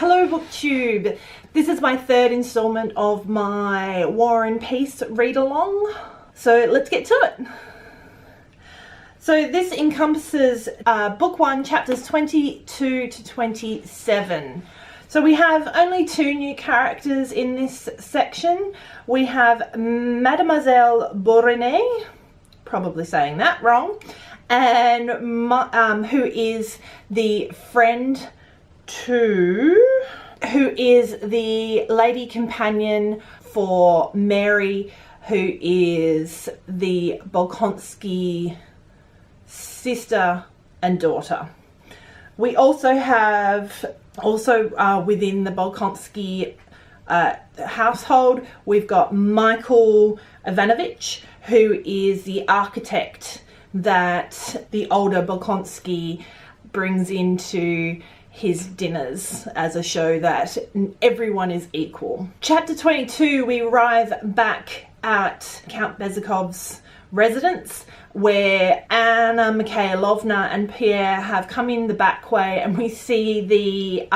Hello BookTube! This is my third installment of my War and Peace read-along, so let's get to it. So this encompasses Book 1, chapters 22 to 27. So we have only two new characters in this section. We have Mademoiselle Bourrinet, probably saying that wrong, and who is the friend to, who is the lady companion for Mary, who is the Bolkonsky sister and daughter. We also have, within the Bolkonsky household, we've got Michael Ivanovich, who is the architect that the older Bolkonsky brings into his dinners as a show that everyone is equal. Chapter 22, we arrive back at Count Bezukov's residence, where Anna Mikhailovna and Pierre have come in the back way, and we see the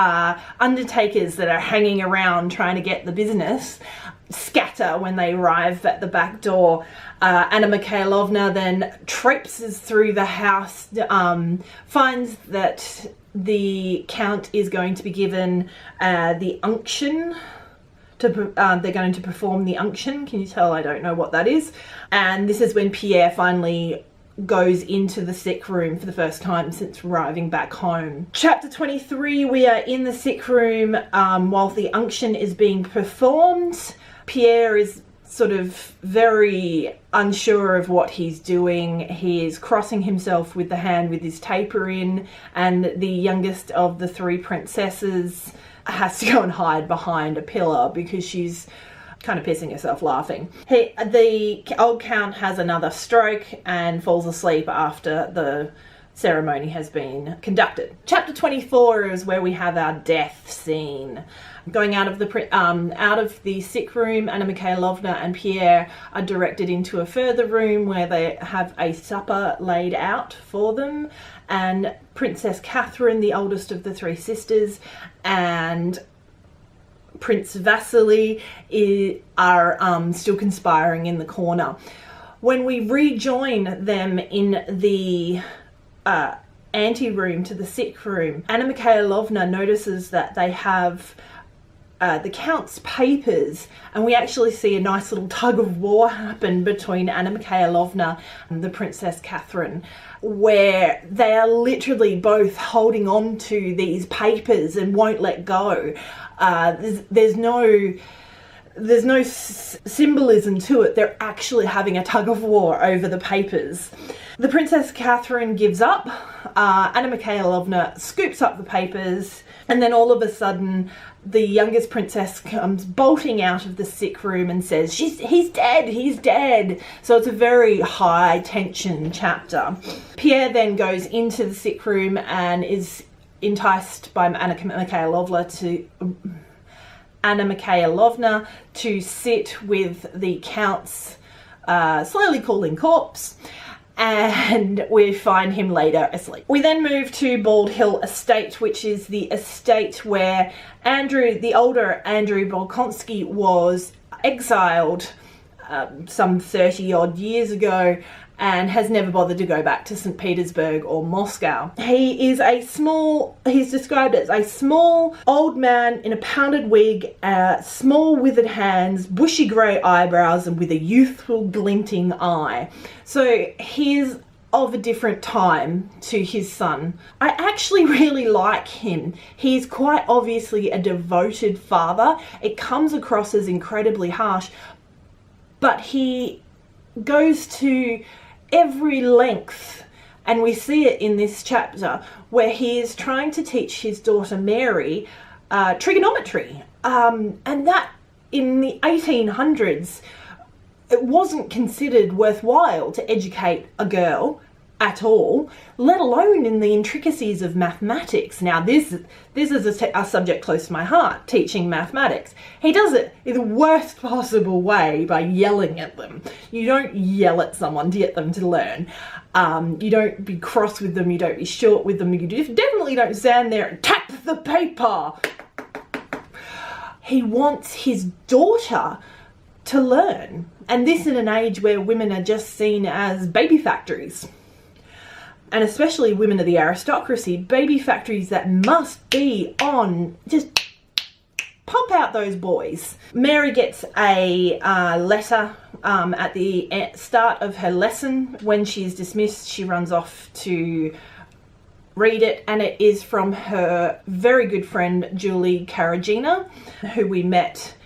undertakers that are hanging around trying to get the business scatter when they arrive at the back door. Anna Mikhailovna then traipses through the house, finds that the Count is going to be given the Unction. They're going to perform the Unction. Can you tell I don't know what that is? And this is when Pierre finally goes into the sick room for the first time since arriving back home. Chapter 23, we are in the sick room while the Unction is being performed. Pierre is sort of very unsure of what he's doing. He is crossing himself with the hand with his taper in, and the youngest of the three princesses has to go and hide behind a pillar because she's kind of pissing herself laughing. The old Count has another stroke and falls asleep after the ceremony has been conducted. Chapter 24 is where we have our death scene. Going out of the sick room, Anna Mikhailovna and Pierre are directed into a further room where they have a supper laid out for them, and Princess Catherine, the oldest of the three sisters, and Prince Vasily are still conspiring in the corner. When we rejoin them in the ante-room to the sick room, Anna Mikhailovna notices that they have the Count's papers, and we actually see a nice little tug of war happen between Anna Mikhailovna and the Princess Catherine, where they are literally both holding on to these papers and won't let go. There's no symbolism to it. They're actually having a tug of war over the papers. The Princess Catherine gives up. Anna Mikhailovna scoops up the papers, and then all of a sudden the youngest princess comes bolting out of the sick room and says, he's dead. So it's a very high tension chapter. Pierre then goes into the sick room and is enticed by Anna Mikhailovna to sit with the Count's slowly cooling corpse, and we find him later asleep. We then move to Bald Hill Estate, which is the estate where the older Andrew Bolkonsky was exiled some 30 odd years ago and has never bothered to go back to St. Petersburg or Moscow. He's described as a small old man in a pounded wig, small withered hands, bushy grey eyebrows, and with a youthful glinting eye. So he's of a different time to his son. I actually really like him. He's quite obviously a devoted father. It comes across as incredibly harsh, but he goes to every length, and we see it in this chapter, where he is trying to teach his daughter Mary trigonometry, and that in the 1800s it wasn't considered worthwhile to educate a girl at all, let alone in the intricacies of mathematics. Now this is a subject close to my heart, teaching mathematics. He does it in the worst possible way by yelling at them. You don't yell at someone to get them to learn. You don't be cross with them, you don't be short with them, you definitely don't stand there and tap the paper. he wants his daughter to learn. And this in an age where women are just seen as baby factories. And especially women of the aristocracy, baby factories that must be on, just pump out those boys. Mary gets a letter at the start of her lesson. When she's dismissed, she runs off to read it, and it is from her very good friend Julie Gina, who we met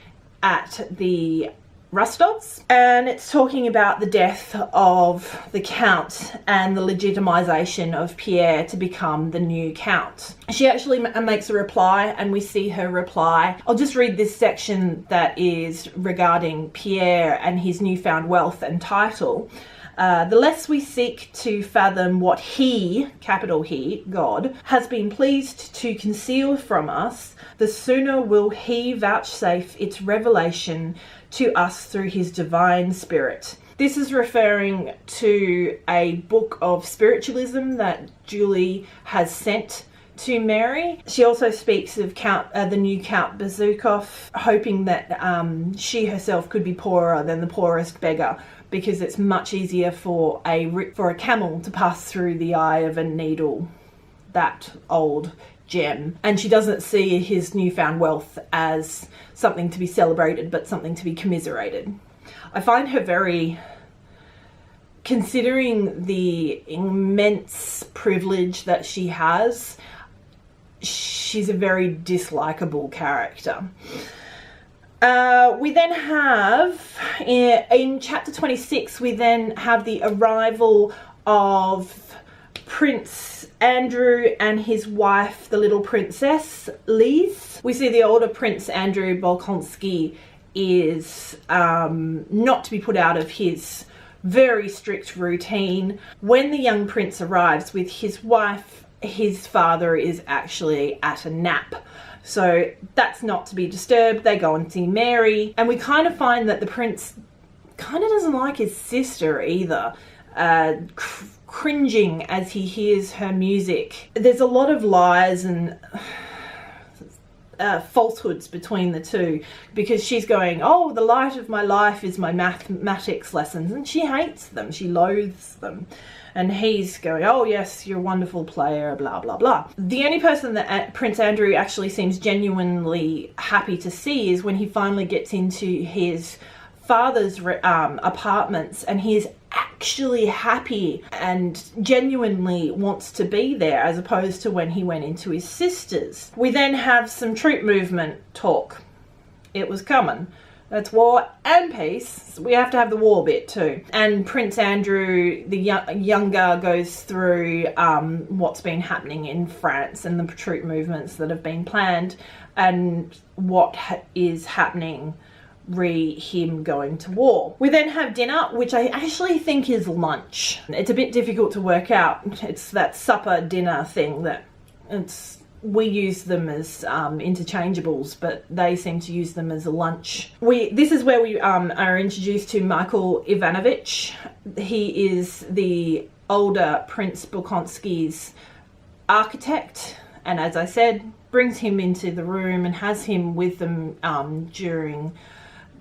at the Rustod's, and it's talking about the death of the Count and the legitimization of Pierre to become the new Count. She actually makes a reply, and we see her reply. I'll just read this section that is regarding Pierre and his newfound wealth and title. The less we seek to fathom what he, capital He, God, has been pleased to conceal from us, the sooner will he vouchsafe its revelation to us through his divine spirit. This is referring to a book of spiritualism that Julie has sent to Mary. She also speaks of the new Count Bezukhov, hoping that she herself could be poorer than the poorest beggar, because it's much easier for a camel to pass through the eye of a needle, that old gem. And she doesn't see his newfound wealth as something to be celebrated, but something to be commiserated. I find her very, considering the immense privilege that she has, she's a very dislikable character. We then have, in chapter 26, we then have the arrival of Prince Andrew and his wife, the little princess, Lise. We see the older Prince Andrew Bolkonsky is not to be put out of his very strict routine. When the young prince arrives with his wife, his father is actually at a nap. So that's not to be disturbed. They go and see Mary. And we kind of find that the prince kind of doesn't like his sister either. Cringing as he hears her music. There's a lot of lies and falsehoods between the two, because she's going, oh, the light of my life is my mathematics lessons, and she hates them, she loathes them. And he's going, oh yes, you're a wonderful player, blah, blah, blah. The only person that Prince Andrew actually seems genuinely happy to see is when he finally gets into his father's apartments, and he is actually happy and genuinely wants to be there, as opposed to when he went into his sister's. We then have some troop movement talk. It was coming. That's war and peace. We have to have the war bit too. And Prince Andrew, the younger, goes through what's been happening in France and the troop movements that have been planned, and what is happening him going to war. We then have dinner, which I actually think is lunch. It's a bit difficult to work out. It's that supper dinner thing that we use them as interchangeables, but they seem to use them as a lunch. This is where we are introduced to Michael Ivanovich. He is the older Prince Bolkonsky's architect, and as I said, brings him into the room and has him with them during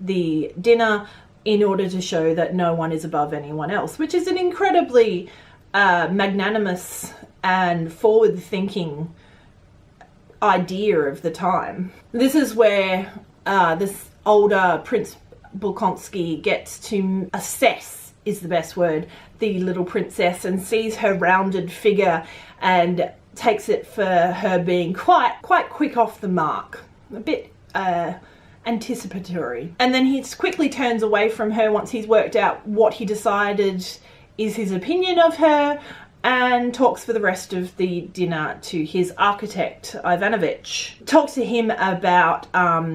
the dinner in order to show that no one is above anyone else, which is an incredibly magnanimous and forward-thinking idea of the time. This is where this older Prince Bolkonsky gets to assess, is the best word, the little princess, and sees her rounded figure and takes it for her being quite quick off the mark, a bit anticipatory. And then he quickly turns away from her once he's worked out what he decided is his opinion of her, and talks for the rest of the dinner to his architect, Ivanovich. Talks to him about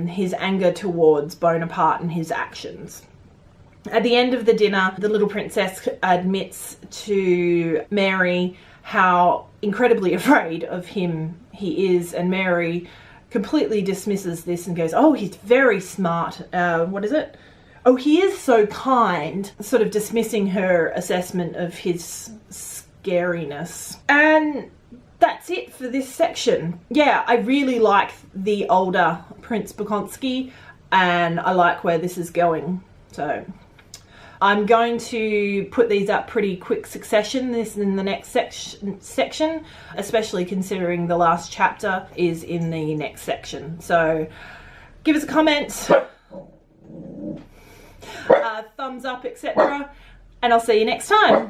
his anger towards Bonaparte and his actions. At the end of the dinner, the little princess admits to Mary how incredibly afraid of him he is, and Mary completely dismisses this and goes, oh, he's very smart. What is it? Oh, he is so kind, sort of dismissing her assessment of his scariness. And that's it for this section. Yeah, I really like the older Prince Bolkonsky, and I like where this is going. So I'm going to put these up pretty quick succession, this in the next section, especially considering the last chapter is in the next section. So give us a comment, thumbs up, etc. And I'll see you next time.